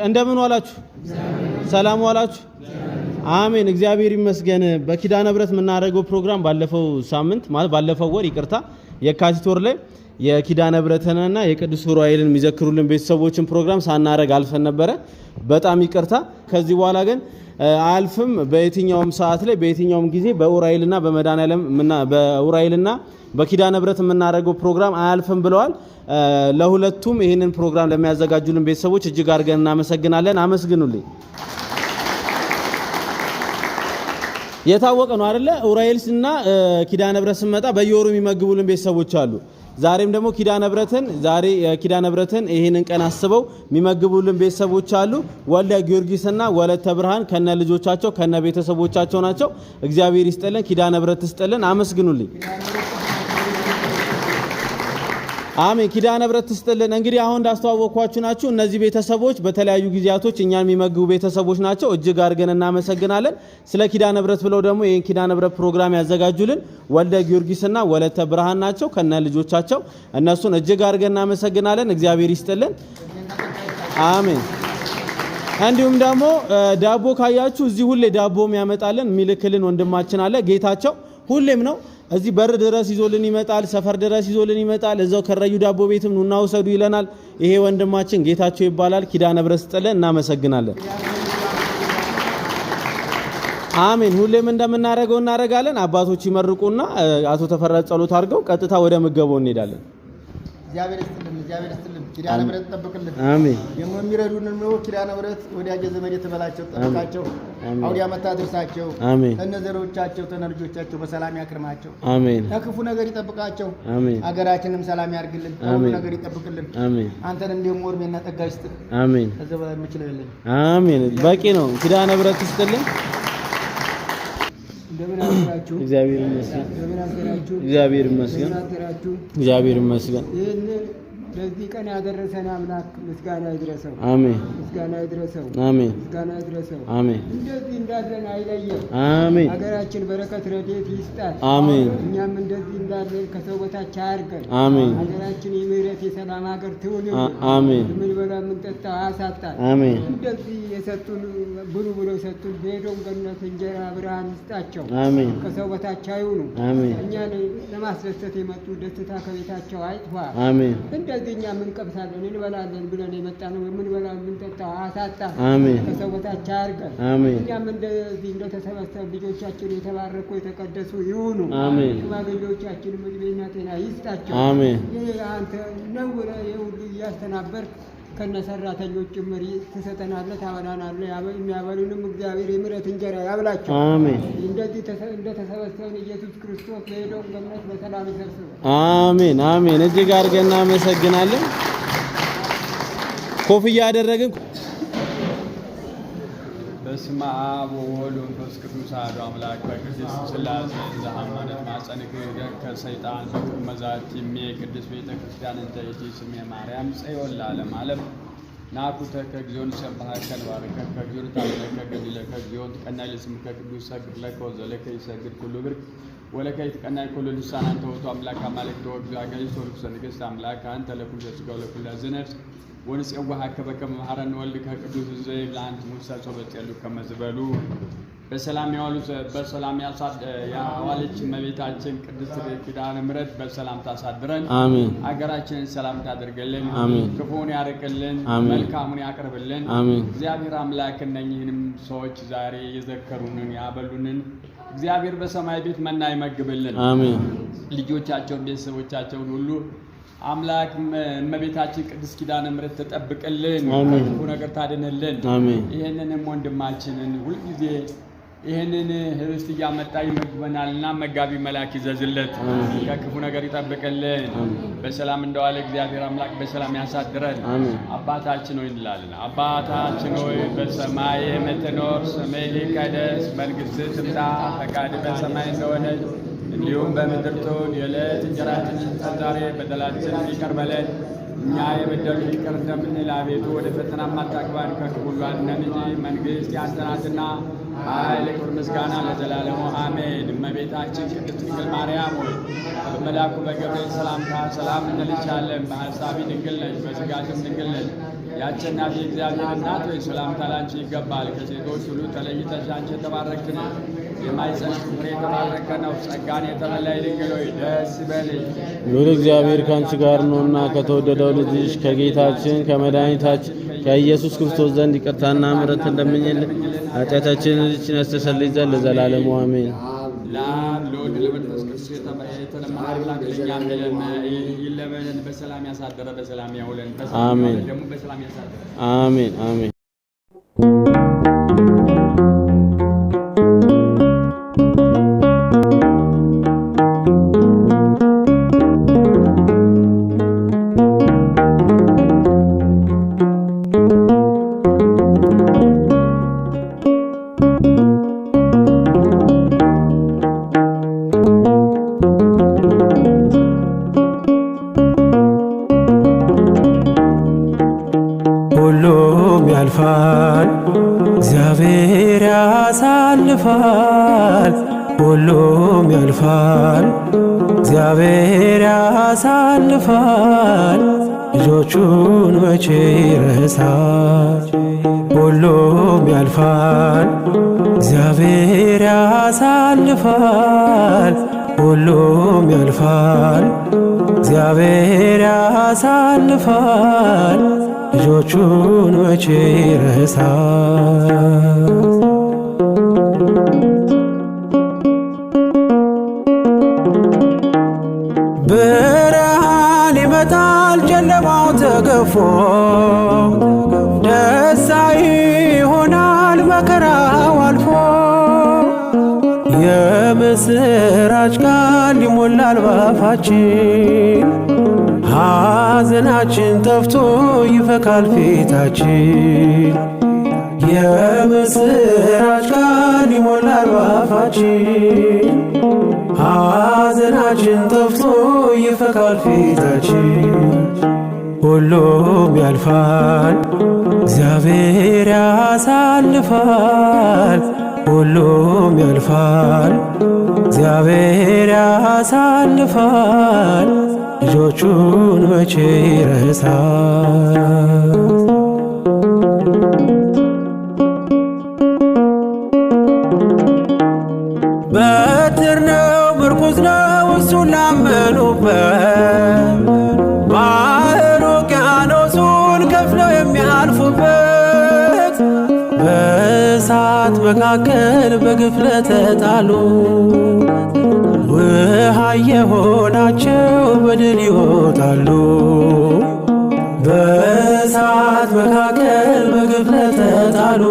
እንደምን ዋላችሁ? ሰላም ዋላችሁ? አሜን። እግዚአብሔር ይመስገን። በኪዳነ ምህረት የምናደርገው ፕሮግራም ባለፈው ሳምንት ማለት ባለፈው ወር ይቅርታ የካቲት ወር ላይ የኪዳነ ምህረትንና የቅዱስ ዑራኤልን የሚዘክሩልን ቤተሰቦችን ፕሮግራም ሳናረግ አልፈን ነበረ። በጣም ይቅርታ። ከዚህ በኋላ ግን አልፍም በየትኛውም ሰዓት ላይ በየትኛውም ጊዜ በዑራኤልና በመድኃኔዓለም በዑራኤልና በኪዳነ ምህረት የምናደርገው ፕሮግራም አያልፍም ብለዋል። ለሁለቱም ይህንን ፕሮግራም ለሚያዘጋጁልን ቤተሰቦች እጅግ አድርገን እናመሰግናለን። አመስግኑልኝ። የታወቀ ነው አይደለ? ዑራኤልና ኪዳነ ምህረት ስንመጣ በየወሩ የሚመግቡልን ቤተሰቦች አሉ። ዛሬም ደግሞ ኪዳነ ምህረትን ይሄንን ቀን አስበው የሚመግቡልን ቤተሰቦች አሉ። ወልደ ጊዮርጊስና ወለተ ብርሃን ከነ ልጆቻቸው ከነ ቤተሰቦቻቸው ናቸው። እግዚአብሔር ይስጥልን፣ ኪዳነ ምህረት ይስጥልን። አመስግኑልኝ። አሜን። ኪዳነ ምህረት ይስጥልን። እንግዲህ አሁን እንዳስተዋወቅኳችሁ ናችሁ። እነዚህ ቤተሰቦች በተለያዩ ጊዜያቶች እኛን የሚመግቡ ቤተሰቦች ናቸው። እጅግ አድርገን እናመሰግናለን። ስለ ኪዳነ ምህረት ብለው ደግሞ ይሄን ኪዳነ ምህረት ፕሮግራም ያዘጋጁልን ወልደ ጊዮርጊስና ወለተ ብርሃን ናቸው ከነ ልጆቻቸው። እነሱን እጅግ አድርገን እናመሰግናለን። እግዚአብሔር ይስጥልን። አሜን። እንዲሁም ደግሞ ዳቦ ካያችሁ እዚህ ሁሌ ዳቦም ያመጣልን የሚልክልን ወንድማችን አለ ጌታቸው። ሁሌም ነው እዚህ በር ድረስ ይዞልን ይመጣል፣ ሰፈር ድረስ ይዞልን ይመጣል። እዛው ከረዩ ዳቦ ቤትም ኑና ውሰዱ ይለናል። ይሄ ወንድማችን ጌታቸው ይባላል። ኪዳነ ምህረት ይስጥልን። እናመሰግናለን። አሜን። ሁሌም እንደምናደርገው እናደርጋለን። አባቶች ይመርቁና አቶ ተፈራ ጸሎት አድርገው ቀጥታ ወደ ምገባው እንሄዳለን። እግዚአብሔር ይስጥልን። ኪዳነ ምህረት ተጠብቅልን። አሜን። የሚረዱን ነው። ኪዳነ ምህረት ወዳጅ ዘመድ የተበላቸው ጠብቃቸው፣ አውዲ ዓመት አድርሳቸው፣ አሜን። ተነዘሮቻቸው ተነልጆቻቸው በሰላም ያክርማቸው፣ አሜን። ከክፉ ነገር ይጠብቃቸው፣ አሜን። አገራችንም ሰላም ያርግልን፣ ከሁሉ ነገር ይጠብቅልን፣ አሜን። አንተን እንደም ወርሜና ጠጋ ይስጥልን፣ አሜን። ከዘባ የምችለው የለም፣ አሜን። በቂ ነው። ኪዳነ ምህረት ይስጥልን። እንደምን አደራችሁ? እግዚአብሔር ይመስገን። እንደምን አደራችሁ? እግዚአብሔር ይመስገን። እግዚአብሔር ይመስገን። ለዚህ ቀን ያደረሰን አምላክ ምስጋና ይድረሰው። አሜን። ምስጋና ይድረሰው። አሜን። ምስጋና ይድረሰው። አሜን። እንደዚህ እንዳለን አይለየን። አሜን። ሀገራችን በረከት ረድኤት ይስጣት። አሜን። እኛም እንደዚህ እንዳለን ከሰው በታች አያርገን። አሜን። ሀገራችን የምህረት የሰላም ሀገር ትሁን። አሜን። የምንበላ የምንጠጣ አያሳጣን። አሜን። እንደዚህ የሰጡን ብሉ ብለው የሰጡን በሄዶም ገነት እንጀራ ብርሃን ይስጣቸው። አሜን። ከሰው በታች አይሁኑ። አሜን። እኛን ለማስደሰት የመጡ ደስታ ከቤታቸው አይጥፋ። አሜን። እኛ እንቀምሳለን እንበላለን ብለን የመጣ ነው። የምንበላ የምንጠጣው አሳጣ። አሜን። ከሰው በታች አያርገን። አሜን። እኛም እንደዚህ እንደተሰበሰብ ልጆቻችን የተባረኩ የተቀደሱ ይሁኑ። አሜን። ሽማግሌዎቻችን ዕድሜና ጤና ይስጣቸው። አሜን። አንተ ነውረ የሁሉ እያስተናበርክ ከነ ሰራተኞች ጭምር ትሰጠናለህ፣ ታበላናለህ። የሚያበሉንም እግዚአብሔር የምህረት እንጀራ ያብላቸው። አሜን። እንደዚህ እንደተሰበሰብን ኢየሱስ ክርስቶስ በሄደው ገነት በሰላም ይሰብስበን። አሜን። አሜን። እጅግ አድርገን እናመሰግናለን። ኮፍያ ያደረግን በስመ አብ ወወልድ ወመንፈስ ቅዱስ አሐዱ አምላክ በቅድስት ሥላሴ ዘአማነት ማፀንክ ከሰይጣን ፍቅር መዛት የሚ ቅዱስ ቤተ ክርስቲያን እንተ ይእቲ ስሜ ማርያም ጽዮን ለዓለም ዓለም ናኩተ ከግዚኦን ሰብሐ ከንባርከ ከግዚኦን ታለከ ገድለከ እግዚኦን ተቀናይ ለስምከ ቅዱስ ሰግድ ለከ ወዘለከ ይሰግድ ኩሉ ብርክ ወለከ ይትቀናይ ኩሉ ልሳን አንተ ወቱ አምላክ አማልክት ወግዝ አገይቶ ርኩሰ ንግሥት አምላክ አንተ ለኩሉ ዘሥጋ ለኩሉ ዝነፍስ ወንስ የዋሃከ በከመ መሐረነ ወልድ ከቅዱስ ዘይብ ለአንት ሙሳ ጾበጽሉ ከመዝበሉ በሰላም ያዋለች እመቤታችን ቅድስት ኪዳነ ምህረት በሰላም ታሳድረን። አሜን። አገራችንን ሰላም ታደርግልን። አሜን። ክፉን ያርቅልን። አሜን። መልካሙን ያቅርብልን። አሜን። እግዚአብሔር አምላክ እነኚህንም ሰዎች ዛሬ የዘከሩንን ያበሉንን እግዚአብሔር በሰማይ ቤት መና ይመግብልን። አሜን። ልጆቻቸውን ቤተሰቦቻቸውን ሁሉ አምላክ እመቤታችን ቅድስት ኪዳነ ምህረት ተጠብቅልን፣ ከክፉ ነገር ታድንልን። አሜን። ይሄንንም ወንድማችንን ሁልጊዜ ይሄንን ህብስት እያመጣ ይመግበናልና መጋቢ መልአክ ይዘዝለት፣ ከክፉ ነገር ይጠብቅልን። በሰላም እንደዋለ እግዚአብሔር አምላክ በሰላም ያሳድረን። አባታችን ሆይ እንላለን። አባታችን ሆይ በሰማይ የምትኖር ስምህ ይቀደስ፣ መንግሥትህ ትምጣ፣ ፈቃድህ በሰማይ እንደሆነች እንዲሁም በምድር ትሁን። የዕለት እንጀራችንን ስጠን ዛሬ፣ በደላችንን ይቅር በለን እኛ የበደሉንን ይቅር እንደምንል፣ አቤቱ ወደ ፈተና አታግባን ከክፉ ሁሉ አድነን እንጂ መንግሥት ያንተ ናትና ኃይል፣ ክብር፣ ምስጋና ለዘላለሙ አሜን። እመቤታችን ቅድስት ድንግል ማርያም ሆይ በመልአኩ በገብርኤል ሰላምታ ሰላም እንልሻለን። በሐሳብሽ ድንግል ነሽ፣ በሥጋሽም ድንግል ነሽ። የአሸናፊ እግዚአብሔር እናት ሆይ ሰላምታ ላንቺ ይገባል። ከሴቶች ሁሉ ተለይተሽ አንቺ የተባረክሽ ነሽ፣ የማኅፀንሽ ፍሬ የተባረከ ነው። ጸጋን የተመላሽ ድንግል ሆይ ደስ ይበልሽ፣ ልዑል እግዚአብሔር ከአንቺ ጋር ነውና ከተወደደው ልጅሽ ከጌታችን ከመድኃኒታችን ከኢየሱስ ክርስቶስ ዘንድ ይቅርታና ምሕረት እንደምኝልን ኃጢአታችንን ያስተሰርይ ዘንድ ለዘላለሙ አሜን። ለአብ ለወልድ ለመንፈስ ቅዱስ የተለመነ አምላክ ለእኛም ይለመንን። በሰላም ያሳደረ በሰላም ያውለን፣ አሜን። ደግሞ በሰላም ያሳደረ አሜን አሜን። ሁሉም ያልፋል፣ እግዚአብሔር ያሳልፋል። ሁሉም ያልፋል፣ እግዚአብሔር ያሳልፋል። ልጆቹን መቼ ይረሳል? ሁሉም ያልፋል፣ እግዚአብሔር ያሳልፋል። ሁሉም ያልፋል፣ እግዚአብሔር ያሳልፋል። ልጆቹን መቼ ይረሳል? ብርሃን ይመጣል ጨለማው ተገፎ፣ ደስታ ይሆናል መከራው አልፎ። የምስራች ቃል ይሞላል ባፋችን፣ ሐዘናችን ጠፍቶ ይፈካል ፊታችን። የምስራች ቃል ይሞላል ባፋችን፣ ሐዘናችን ጠፍቶ ይፈካል ፊታችን። ሁሉም ያልፋል፣ እግዚአብሔር ያሳልፋል። ሁሉም ያልፋል፣ እግዚአብሔር ያሳልፋል። ልጆቹን መቼ ይረሳል? በትር ነው ምርኩዝ ነው እሱን ላመኑበት፣ ባህር ውቅያኖሱን ከፍለው የሚያልፉበት። በእሳት መካከል በግፍ ለተጣሉ ውሃ የሆናቸው በድል ይወጣሉ። በእሳት መካከል በግፍ ለተጣሉ